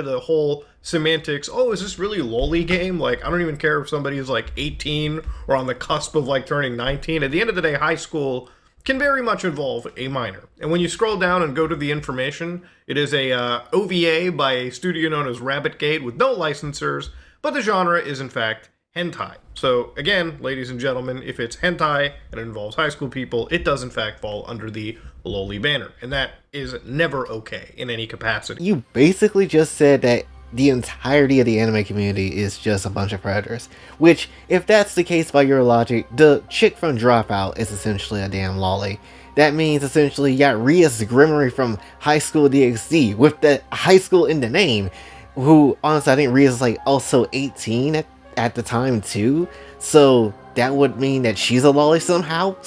the whole semantics. Oh, is this really loli game? Like, I don't even care if somebody is like 18 or on the cusp of like turning 19. At the end of the day, high school can very much involve a minor. And when you scroll down and go to the information, it is a OVA by a studio known as Rabbit Gate with no licensors, but the genre is in fact hentai. So again, ladies and gentlemen, if it's hentai and it involves high school people, it does in fact fall under the loli banner, and that is never okay in any capacity. You basically just said that the entirety of the anime community is just a bunch of predators. Which, if that's the case by your logic, the chick from Dropout is essentially a damn lolly. That means essentially you got Ria's Grimmery from High School DxD with the high school in the name, who honestly I think Ria's like also 18 at the time too. So that would mean that she's a lolly somehow.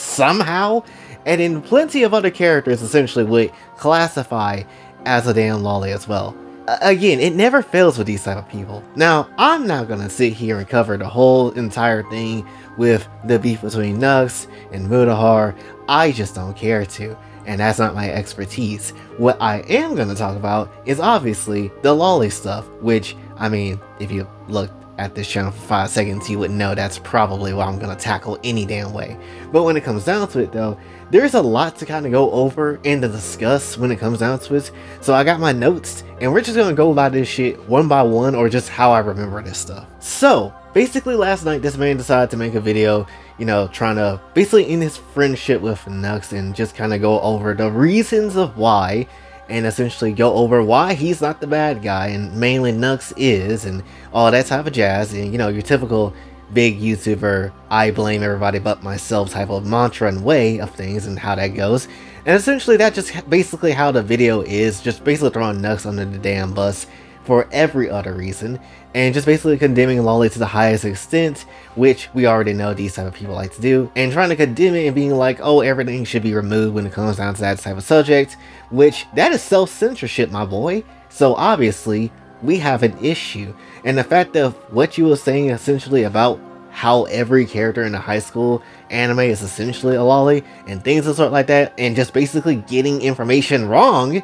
And then plenty of other characters essentially would classify as a damn lolly as well. Again, it never fails with these type of people. Now, I'm not gonna sit here and cover the whole entire thing with the beef between Nux and Mutahar. I just don't care to, and that's not my expertise. What I am gonna talk about is obviously the lolly stuff, which, I mean, if you looked at this channel for 5 seconds, you would know that's probably what I'm gonna tackle any damn way. But when it comes down to it though, there's a lot to kind of go over and to discuss when it comes down to it. So I got my notes and we're just gonna go by this shit one by one, or just how I remember this stuff. So basically last night this man decided to make a video, you know, trying to basically end his friendship with Nux and just kind of go over the reasons of why, and essentially go over why he's not the bad guy and mainly Nux is, and all that type of jazz. And you know, your typical big YouTuber, I blame everybody but myself type of mantra and way of things and how that goes. And essentially that's just basically how the video is, just basically throwing Nux under the damn bus for every other reason, and just basically condemning loli to the highest extent, which we already know these type of people like to do, and trying to condemn it and being like, oh, everything should be removed when it comes down to that type of subject, which that is self-censorship, my boy. So obviously we have an issue. And the fact of what you were saying essentially about how every character in a high school anime is essentially a lolly and things of sort like that, and just basically getting information wrong,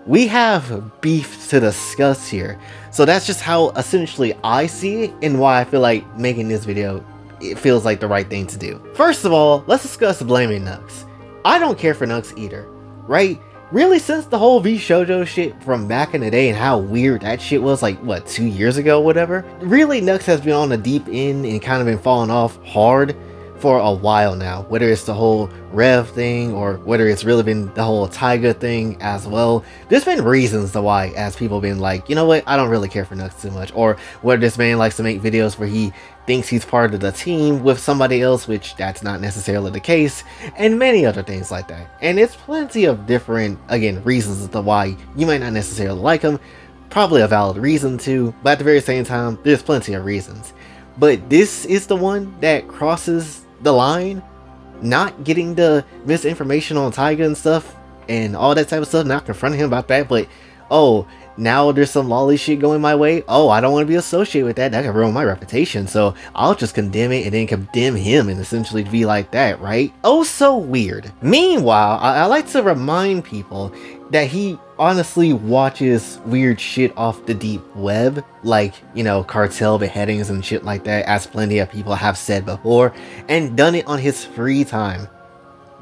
we have beef to discuss here. So that's just how essentially I see it, and why I feel like making this video, it feels like the right thing to do. First of all, let's discuss blaming Nux. I don't care for Nux either, right? Really, since the whole V-Shoujo shit from back in the day and how weird that shit was, like, what, 2 years ago, whatever? Really, Nux has been on the deep end and kind of been falling off hard for a while now. Whether it's the whole Rev thing, or whether it's really been the whole Taiga thing as well. There's been reasons to why, as people been like, you know what, I don't really care for Nux too much. Or whether this man likes to make videos where he thinks he's part of the team with somebody else, which that's not necessarily the case, and many other things like that. And it's plenty of different, again, reasons as to why you might not necessarily like him. Probably a valid reason too, but at the very same time, there's plenty of reasons. But this is the one that crosses the line. Not getting the misinformation on Taiga and stuff and all that type of stuff, not confronting him about that, but oh, now there's some lolly shit going my way. Oh, I don't want to be associated with that. That could ruin my reputation. So I'll just condemn it and then condemn him and essentially be like that, right? Oh, so weird. Meanwhile, I like to remind people that he honestly watches weird shit off the deep web, like, you know, cartel beheadings and shit like that, as plenty of people have said before, and done it on his free time.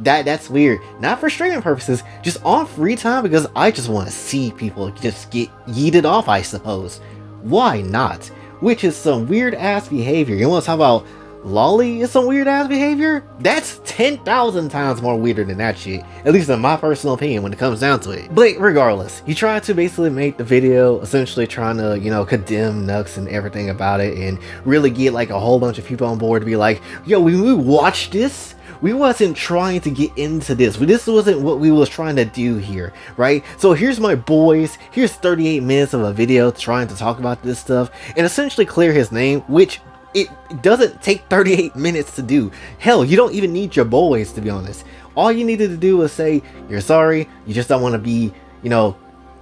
That's weird. Not for streaming purposes, just on free time, because I just want to see people just get yeeted off, I suppose. Why not? Which is some weird ass behavior. You want to talk about lolly is some weird ass behavior? That's 10,000 times more weirder than that shit. At least in my personal opinion when it comes down to it. But regardless, he tried to basically make the video essentially trying to, you know, condemn Nux and everything about it, and really get like a whole bunch of people on board to be like, yo, when we watch this, we wasn't trying to get into this. This wasn't what we was trying to do here, right? So here's my boys, here's 38 minutes of a video trying to talk about this stuff and essentially clear his name, which it doesn't take 38 minutes to do. Hell, you don't even need your boys, to be honest. All you needed to do was say you're sorry, you just don't want to be, you know,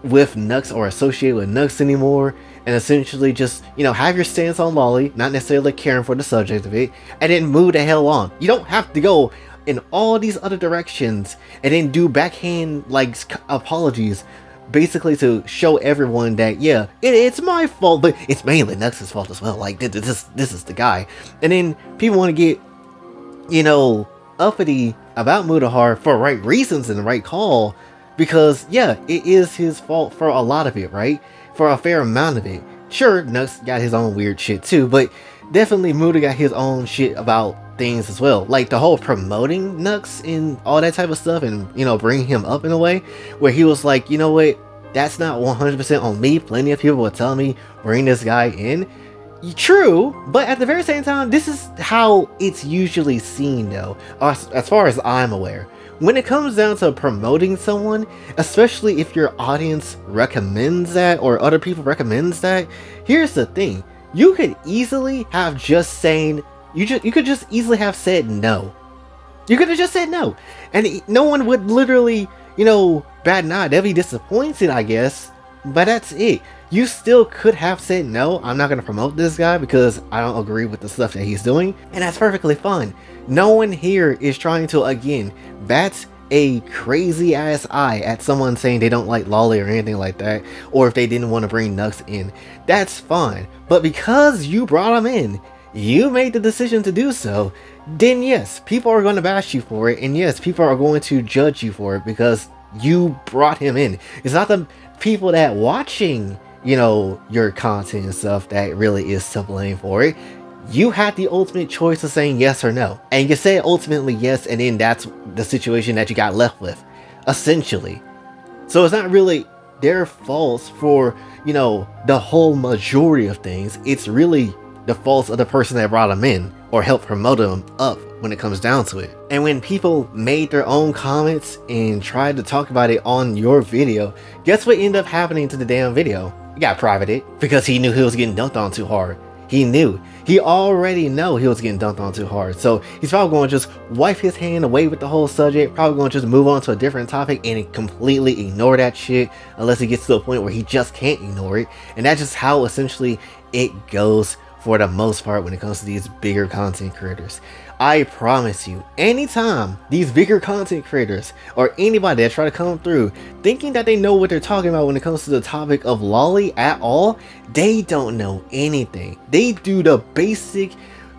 with Nux or associated with Nux anymore, and essentially just, you know, have your stance on lolly, not necessarily caring for the subject of it, and then move the hell on. You don't have to go in all these other directions and then do backhand like apologies basically to show everyone that yeah, it's my fault, but it's mainly Nux's fault as well. Like this is the guy, and then people want to get, you know, uppity about Mutahar for right reasons and the right call, because yeah, it is his fault for a lot of it, right? For a fair amount of it. Sure, Nux got his own weird shit too, but definitely Muta got his own shit about things as well. Like the whole promoting Nux and all that type of stuff, and you know, bringing him up in a way where he was like, you know what, that's not 100% on me. Plenty of people were telling me bring this guy in. True, but at the very same time, this is how it's usually seen though, as far as I'm aware. When it comes down to promoting someone, especially if your audience recommends that or other people recommends that, here's the thing. You could easily have just saying, you could just easily have said no. You could have just said no. And no one would literally, you know, bat an eye. They'll be disappointed, I guess. But that's it. You still could have said no, I'm not going to promote this guy because I don't agree with the stuff that he's doing. And that's perfectly fine. No one here is trying to, again, bat a crazy ass eye at someone saying they don't like Lolly or anything like that, or if they didn't want to bring Nux in. That's fine. But because you brought him in, you made the decision to do so, then yes, people are going to bash you for it, and yes, people are going to judge you for it because you brought him in. It's not the people that watching, you know, your content and stuff that really is to blame for it. You had the ultimate choice of saying yes or no, and you said ultimately yes, and then that's the situation that you got left with, essentially. So it's not really their fault for, you know, the whole majority of things. It's really the fault of the person that brought them in or helped promote them up when it comes down to it. And when people made their own comments and tried to talk about it on your video, guess what ended up happening to the damn video? It got privated because he knew he was getting dunked on too hard. He knew. He already know he was getting dunked on too hard. So he's probably going to just wipe his hand away with the whole subject, probably going to just move on to a different topic and completely ignore that shit unless he gets to a point where he just can't ignore it. And that's just how essentially it goes for the most part when it comes to these bigger content creators. I promise you, anytime these bigger content creators or anybody that try to come through thinking that they know what they're talking about when it comes to the topic of Lolly at all, they don't know anything. They do the basic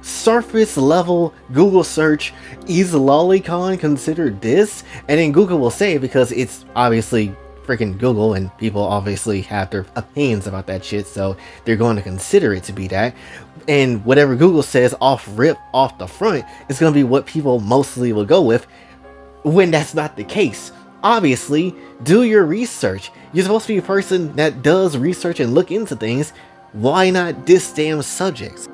surface level Google search, is Lolicon considered this? And then Google will say, because it's obviously freaking Google and people obviously have their opinions about that shit, so they're going to consider it to be that, and whatever Google says off the front is going to be what people mostly will go with, when that's not the case. Obviously, do your research. You're supposed to be a person that does research and look into things. Why not this damn subject?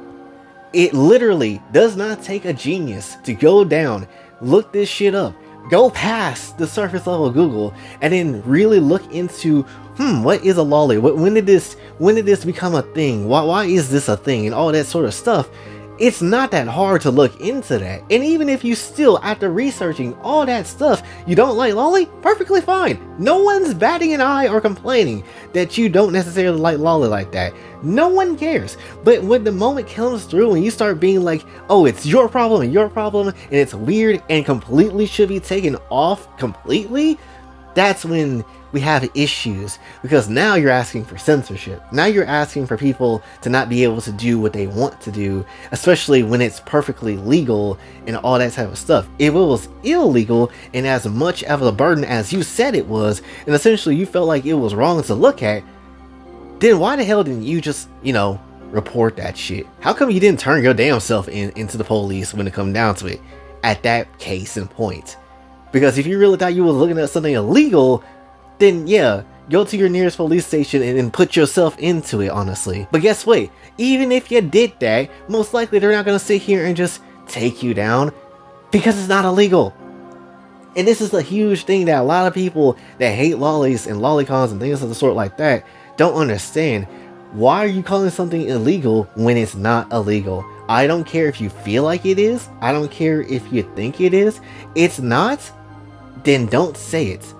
It literally does not take a genius to go down, look this shit up, go past the surface level Google, and then really look into, what is a lolly? When did this become a thing? Why is this a thing? And all that sort of stuff. It's not that hard to look into that. And even if you still, after researching all that stuff, you don't like Lolly, perfectly fine. No one's batting an eye or complaining that you don't necessarily like Lolly like that. No one cares. But when the moment comes through and you start being like, oh, it's your problem, and it's weird and completely should be taken off completely, that's when we have issues, because now you're asking for censorship. Now you're asking for people to not be able to do what they want to do, especially when it's perfectly legal and all that type of stuff. If it was illegal and as much of a burden as you said it was, and essentially you felt like it was wrong to look at, then why the hell didn't you just, report that shit? How come you didn't turn your damn self into the police when it come down to it at that case in point? Because if you really thought you were looking at something illegal, then yeah, go to your nearest police station and put yourself into it, honestly. But guess what? Even if you did that, most likely they're not going to sit here and just take you down, because it's not illegal. And this is a huge thing that a lot of people that hate lollies and lolicons and things of the sort like that don't understand. Why are you calling something illegal when it's not illegal? I don't care if you feel like it is. I don't care if you think it is. It's not, then don't say it.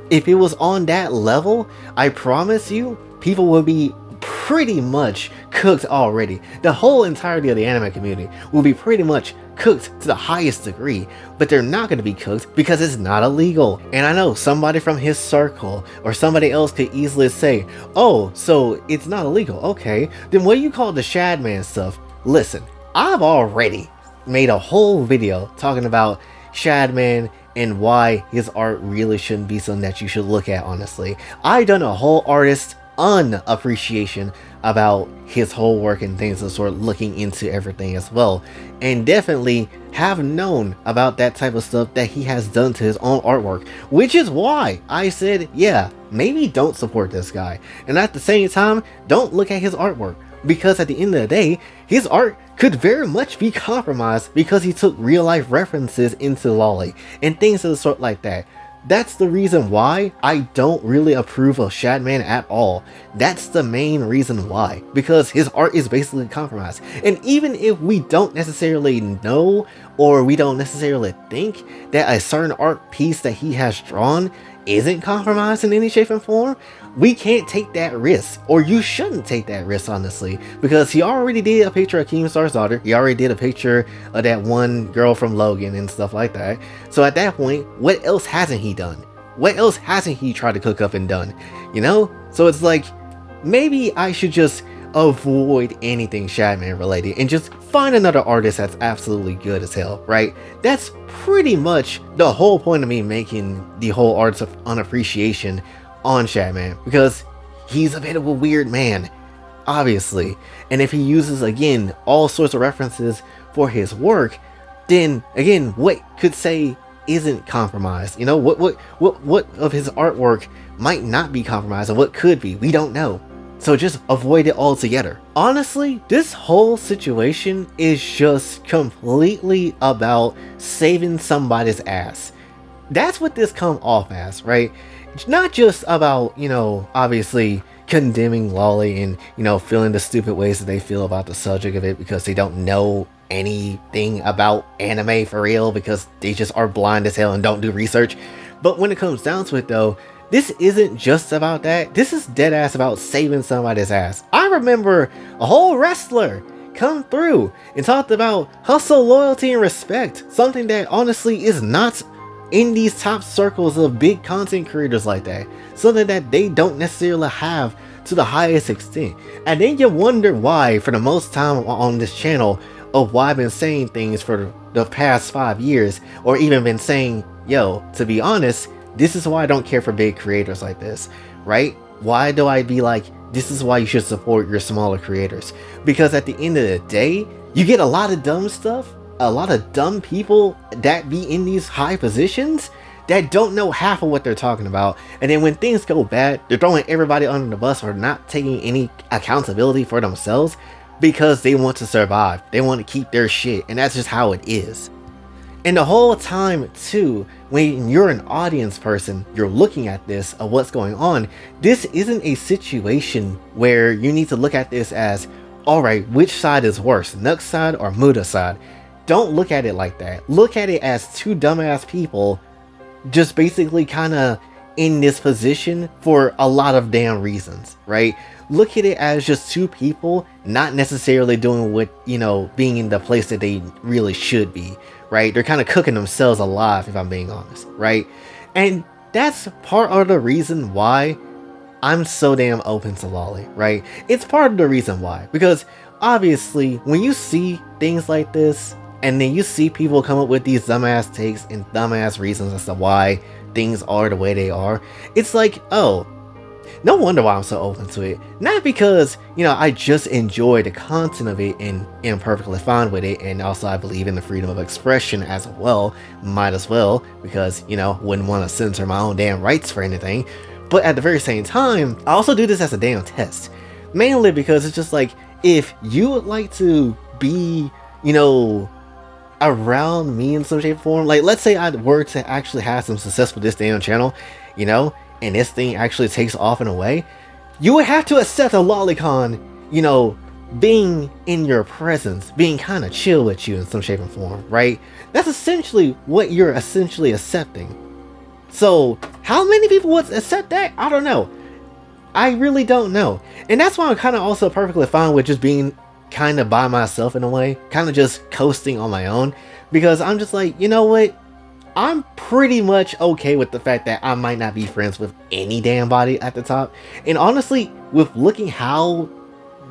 If it was on that level, I promise you, people will be pretty much cooked already. The whole entirety of the anime community will be pretty much cooked to the highest degree, but they're not going to be cooked because it's not illegal. And I know somebody from his circle or somebody else could easily say, oh, so it's not illegal. Okay, then what do you call the shadman stuff? Listen, I've already made a whole video talking about shadman and why his art really shouldn't be something that you should look at, honestly. I done a whole artist unappreciation about his whole work and things of sort, looking into everything as well, and definitely have known about that type of stuff that he has done to his own artwork, which is why I said, yeah, maybe don't support this guy, and at the same time, don't look at his artwork, because at the end of the day, his art could very much be compromised because he took real life references into Loli and things of the sort like that. That's the reason why I don't really approve of Shadman at all. That's the main reason why. Because his art is basically compromised. And even if we don't necessarily know or we don't necessarily think that a certain art piece that he has drawn isn't compromised in any shape and form, we can't take that risk, or you shouldn't take that risk, honestly, because he already did a picture of Keemstar's daughter, he already did a picture of that one girl from Logan and stuff like that. So at that point, what else hasn't he done? What else hasn't he tried to cook up and done? You know? So it's like, maybe I should just avoid anything Shadman related and just find another artist that's absolutely good as hell, right? That's pretty much the whole point of me making the whole artist of unappreciation on Shadman, because he's a bit of a weird man, obviously, and if he uses, again, all sorts of references for his work, then again, what could say isn't compromised? You know, what of his artwork might not be compromised and what could be? We don't know. So just avoid it altogether. Honestly, this whole situation is just completely about saving somebody's ass. That's what this come off as, right? It's not just about, you know, obviously condemning Loli and, you know, feeling the stupid ways that they feel about the subject of it because they don't know anything about anime for real, because they just are blind as hell and don't do research. But when it comes down to it though, this isn't just about that. This is dead ass about saving somebody's ass. I remember a whole wrestler come through and talked about hustle, loyalty, and respect. Something that honestly is not in these top circles of big content creators like that. Something that they don't necessarily have to the highest extent. And then you wonder why, for the most time on this channel, of why I've been saying things for the past 5 years, or even been saying, yo, to be honest, this is why I don't care for big creators like this, right? Why do I be like, this is why you should support your smaller creators? Because at the end of the day, you get a lot of dumb stuff, a lot of dumb people that be in these high positions that don't know half of what they're talking about, and then when things go bad, they're throwing everybody under the bus or not taking any accountability for themselves because they want to survive. They want to keep their shit, and that's just how it is. And the whole time too, when you're an audience person, you're looking at this of what's going on, this isn't a situation where you need to look at this as, alright, which side is worse, Nux side or Muta side? Don't look at it like that. Look at it as two dumbass people just basically kind of in this position for a lot of damn reasons, right? Look at it as just two people not necessarily doing what, you know, being in the place that they really should be, right? They're kind of cooking themselves alive, if I'm being honest, right? And that's part of the reason why I'm so damn open to Loli, right? It's part of the reason why, because obviously when you see things like this, and then you see people come up with these dumbass takes and dumbass reasons as to why things are the way they are, it's like, oh, no wonder why I'm so open to it. Not because, you know, I just enjoy the content of it and am perfectly fine with it, and also I believe in the freedom of expression as well, might as well, because, you know, wouldn't want to censor my own damn rights for anything. But at the very same time, I also do this as a damn test. Mainly because it's just like, if you would like to be, you know, around me in some shape or form, like let's say I were to actually have some success with this damn channel, you know, and this thing actually takes off in a way, you would have to accept a Lolicon, you know, being in your presence, being kind of chill with you in some shape and form, right? That's essentially what you're essentially accepting. So how many people would accept that? I don't know. I really don't know. And that's why I'm kind of also perfectly fine with just being kind of by myself in a way, kind of just coasting on my own, because I'm just like, you know what? I'm pretty much okay with the fact that I might not be friends with any damn body at the top. And honestly, with looking how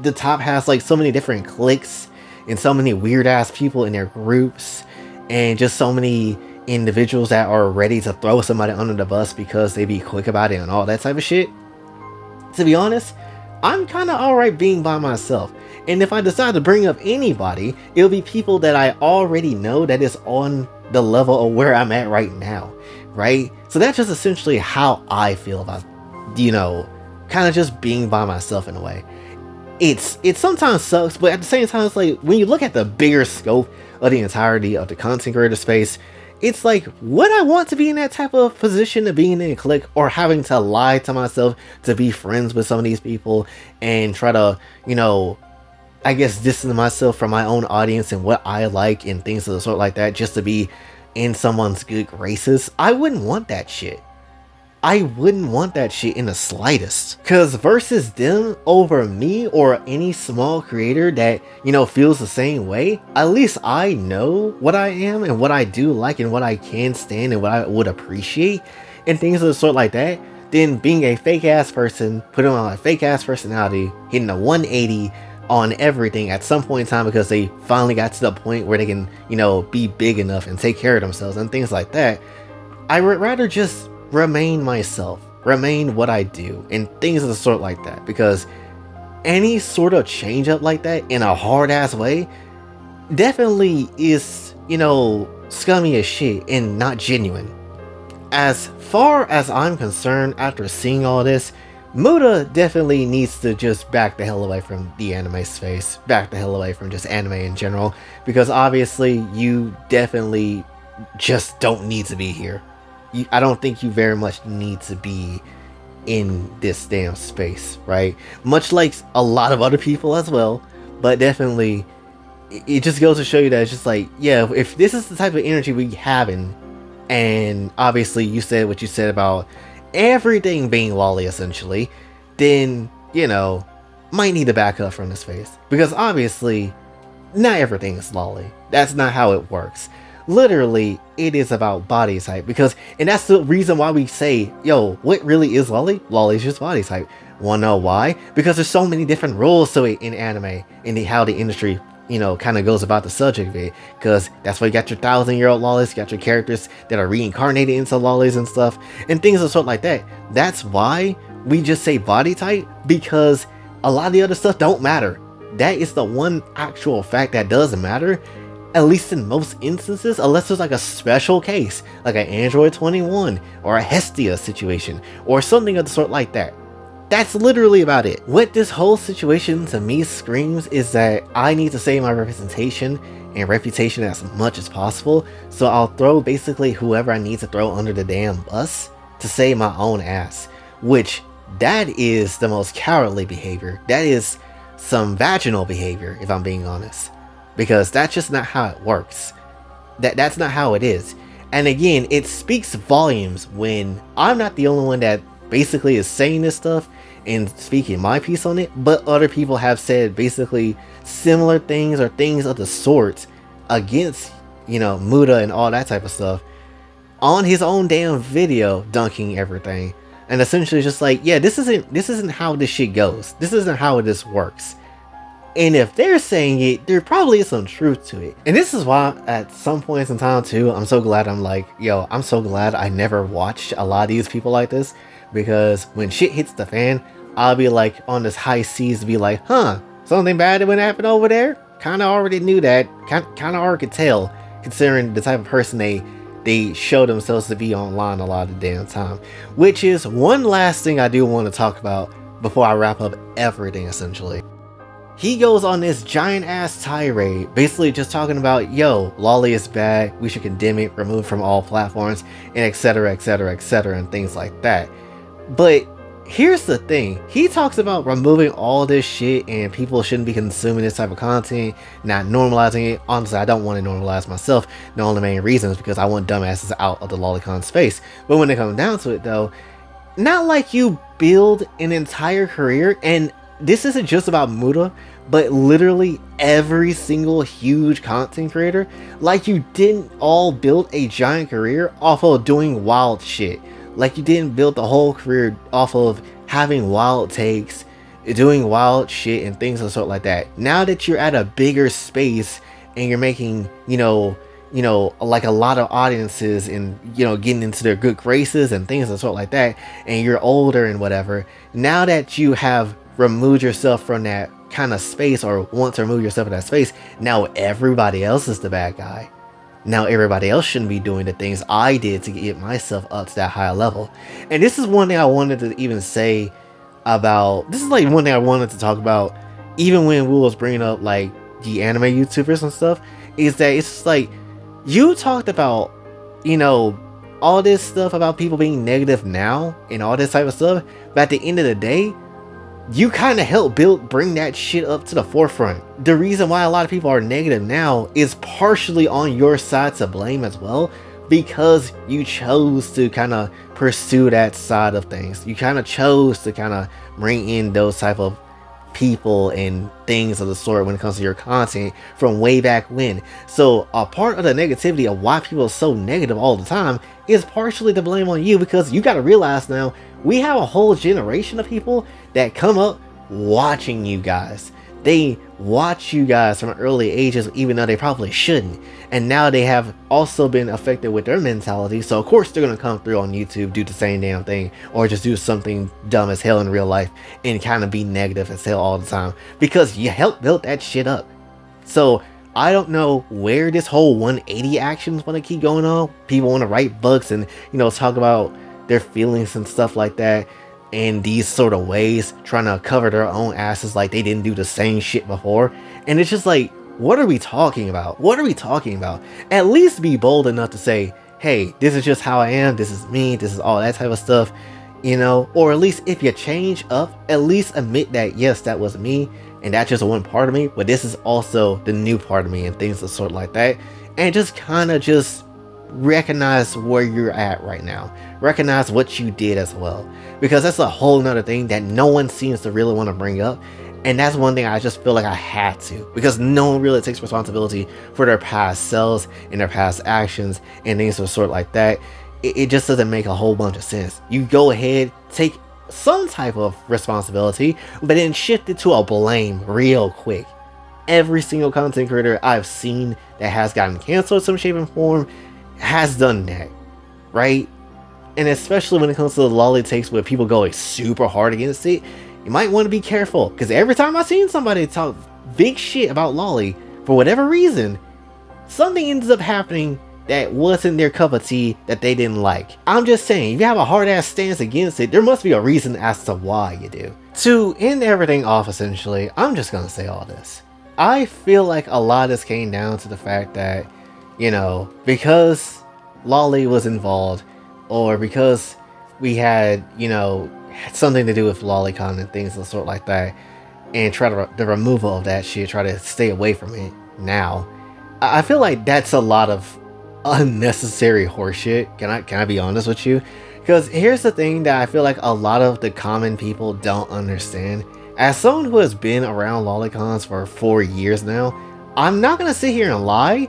the top has like so many different cliques and so many weird ass people in their groups, and just so many individuals that are ready to throw somebody under the bus because they be quick about it and all that type of shit, to be honest, I'm kind of alright being by myself. And if I decide to bring up anybody, it'll be people that I already know that is on the level of where I'm at right now, right? So that's just essentially how I feel about, kind of just being by myself in a way. It sometimes sucks, but at the same time, it's like when you look at the bigger scope of the entirety of the content creator space, it's like, would I want to be in that type of position of being in a clique, or having to lie to myself to be friends with some of these people and try to, I guess, distance myself from my own audience and what I like and things of the sort like that, just to be in someone's good graces? I wouldn't want that shit. I wouldn't want that shit in the slightest. Cause versus them over me or any small creator that, feels the same way, at least I know what I am and what I do like and what I can stand and what I would appreciate and things of the sort like that. Then being a fake ass person, putting on a fake ass personality, hitting a 180 on everything at some point in time because they finally got to the point where they can, be big enough and take care of themselves and things like that. I would rather just remain myself, remain what I do, and things of the sort like that, because any sort of change up like that in a hard ass way definitely is, scummy as shit and not genuine. As far as I'm concerned, after seeing all this, Muta definitely needs to just back the hell away from the anime space, back the hell away from just anime in general, because obviously you definitely just don't need to be here. I don't think you very much need to be in this damn space, right? Much like a lot of other people as well, but definitely it just goes to show you that it's just like, yeah, if this is the type of energy we having, and obviously you said what you said about everything being lolly essentially, then, might need to back up from this space, because obviously not everything is lolly. That's not how it works. Literally, it is about body type, and that's the reason why we say, yo, what really is lolly? Lolly is just body type. Wanna know why? Because there's so many different rules to it in anime, and how the industry, kind of goes about the subject of it, because that's why you got your 1,000-year-old lollies, you got your characters that are reincarnated into lollies and stuff, and things of sort like that. That's why we just say body type, because a lot of the other stuff don't matter. That is the one actual fact that doesn't matter, at least in most instances, unless there's like a special case, like an Android 21 or a Hestia situation or something of the sort like that. That's literally about it. What this whole situation to me screams is that I need to save my representation and reputation as much as possible, so I'll throw basically whoever I need to throw under the damn bus to save my own ass, which that is the most cowardly behavior. That is some vaginal behavior, if I'm being honest. Because that's just not how it works. That's not how it is. And again, it speaks volumes when I'm not the only one that basically is saying this stuff and speaking my piece on it, but other people have said basically similar things or things of the sort against, Muta and all that type of stuff on his own damn video, dunking everything. And essentially just like, yeah, this isn't how this shit goes. This isn't how this works. And if they're saying it, there probably is some truth to it. And this is why at some points in time too, I'm so glad I'm so glad I never watched a lot of these people like this. Because when shit hits the fan, I'll be like on this high seas to be like, something bad went happen over there? Kinda already knew that. Kinda already could tell, considering the type of person they show themselves to be online a lot of the damn time. Which is one last thing I do want to talk about before I wrap up everything essentially. He goes on this giant ass tirade, basically just talking about, yo, lolly is bad, we should condemn it, remove from all platforms, and etc, etc, etc, and things like that. But here's the thing, he talks about removing all this shit and people shouldn't be consuming this type of content, not normalizing it. Honestly, I don't want to normalize myself. The only main reason is because I want dumbasses out of the Lolicon space. But when it comes down to it though, not like you build an entire career, and this isn't just about Muta, but literally every single huge content creator. Like, you didn't all build a giant career off of doing wild shit. Like, you didn't build the whole career off of having wild takes, doing wild shit and things of sort like that. Now that you're at a bigger space and you're making, like a lot of audiences and, getting into their good graces and things of sort like that, and you're older and whatever, now that you have removed yourself from that kind of space, or want to remove yourself from that space, now everybody else is the bad guy. Now everybody else shouldn't be doing the things I did to get myself up to that higher level. And this is one thing I wanted to even say about, this is like one thing I wanted to talk about, even when we was bringing up like the anime YouTubers and stuff, is that it's just like, you talked about, all this stuff about people being negative now and all this type of stuff, but at the end of the day, you kind of helped bring that shit up to the forefront. The reason why a lot of people are negative now is partially on your side to blame as well, because you chose to kind of pursue that side of things. You kind of chose to kind of bring in those type of people and things of the sort when it comes to your content from way back when. So a part of the negativity of why people are so negative all the time is partially to blame on you, because you got to realize now, we have a whole generation of people that come up watching you guys. They watch you guys from early ages, even though they probably shouldn't. And now they have also been affected with their mentality. So of course they're going to come through on YouTube, do the same damn thing, or just do something dumb as hell in real life and kind of be negative as hell all the time, because you helped build that shit up. So I don't know where this whole 180 actions want to keep going on. People want to write books and, talk about their feelings and stuff like that in these sort of ways, trying to cover their own asses like they didn't do the same shit before. And it's just like, what are we talking about? What are we talking about? At least be bold enough to say, hey, this is just how I am, this is me, this is all that type of stuff, or at least if you change up, at least admit that, yes, that was me and that's just one part of me, but this is also the new part of me and things of sort like that. And just kind of just recognize where you're at right now, recognize what you did as well, because that's a whole nother thing that no one seems to really want to bring up. And that's one thing I just feel like I had to, because no one really takes responsibility for their past selves and their past actions and things of the sort like that. It just doesn't make a whole bunch of sense. You go ahead, take some type of responsibility, but then shift it to a blame real quick. Every single content creator I've seen that has gotten canceled in some shape and form has done that, right? And especially when it comes to the lolly takes where people go super hard against it, you might want to be careful, because every time I've seen somebody talk big shit about lolly, for whatever reason, something ends up happening that wasn't their cup of tea, that they didn't like. I'm just saying, if you have a hard ass stance against it, there must be a reason as to why you do. To end everything off, essentially, I'm just gonna say all this. I feel like a lot of this came down to the fact that, because Lolly was involved, or because we had, something to do with Lolicon and things of the sort like that, and try to the removal of that shit, try to stay away from it now. I feel like that's a lot of unnecessary horseshit. Can I be honest with you? Because here's the thing that I feel like a lot of the common people don't understand. As someone who has been around Lolicons for 4 years now, I'm not gonna sit here and lie.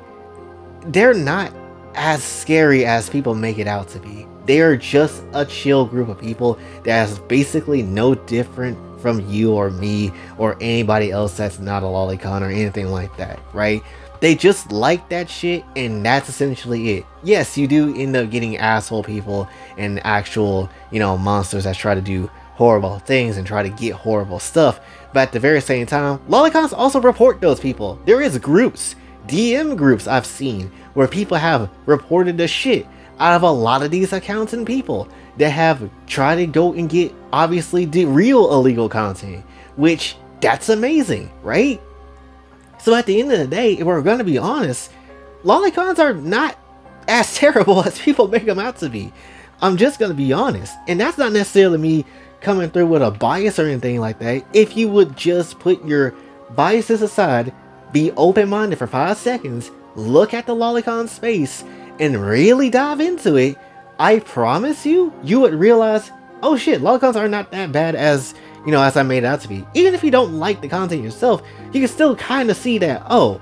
They're not as scary as people make it out to be. They are just a chill group of people that is basically no different from you or me or anybody else that's not a Lolicon or anything like that, right? They just like that shit, and that's essentially it. Yes, you do end up getting asshole people and actual, monsters that try to do horrible things and try to get horrible stuff, but at the very same time, Lolicons also report those people. There is groups, DM groups I've seen, where people have reported the shit out of a lot of these accounts and people that have tried to go and get, obviously, the real illegal content, which, that's amazing, right? So at the end of the day, if we're gonna be honest, Lolicons are not as terrible as people make them out to be. I'm just gonna be honest. And that's not necessarily me coming through with a bias or anything like that. If you would just put your biases aside, be open-minded for 5 seconds, look at the Lolicon space, and really dive into it, I promise you, you would realize, oh shit, Lolicons are not that bad as, as I made it out to be. Even if you don't like the content yourself, you can still kind of see that, oh,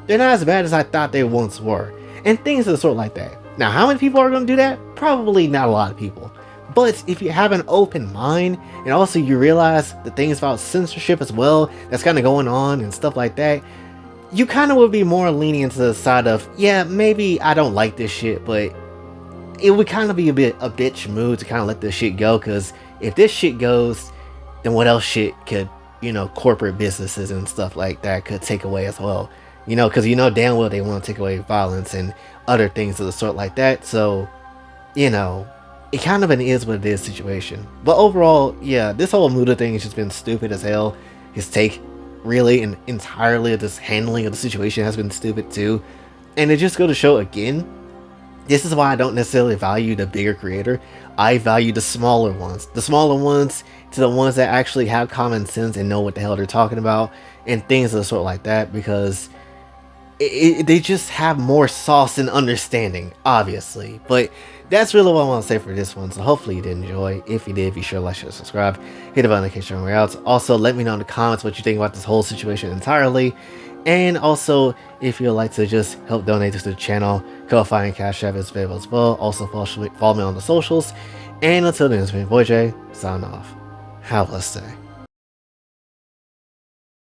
they're not as bad as I thought they once were. And things of the sort like that. Now, how many people are going to do that? Probably not a lot of people. But if you have an open mind, and also you realize the things about censorship as well, that's kind of going on and stuff like that, you kind of would be more lenient to the side of, yeah, maybe I don't like this shit, but it would kind of be a bitch move to kind of let this shit go, because if this shit goes, then what else shit could, corporate businesses and stuff like that could take away as well. Because damn well they want to take away violence and other things of the sort like that. So, it kind of an is what it is situation. But overall, yeah, this whole Muda thing has just been stupid as hell. His take, really, and entirely of this handling of the situation has been stupid too. And it just goes to show again, this is why I don't necessarily value the bigger creator. I value the smaller ones. The smaller ones to the ones that actually have common sense and know what the hell they're talking about and things of the sort like that, because they just have more sauce and understanding, obviously. But that's really what I want to say for this one. So hopefully you did enjoy. If you did, be sure to like, share, subscribe, hit the bell notification we're out. Also, let me know in the comments what you think about this whole situation entirely. And also, if you'd like to just help donate to the channel, Kofi and Cash App is available as well. Also, follow me on the socials. And until then, it's been Boy J, sign off. Have a blessed day.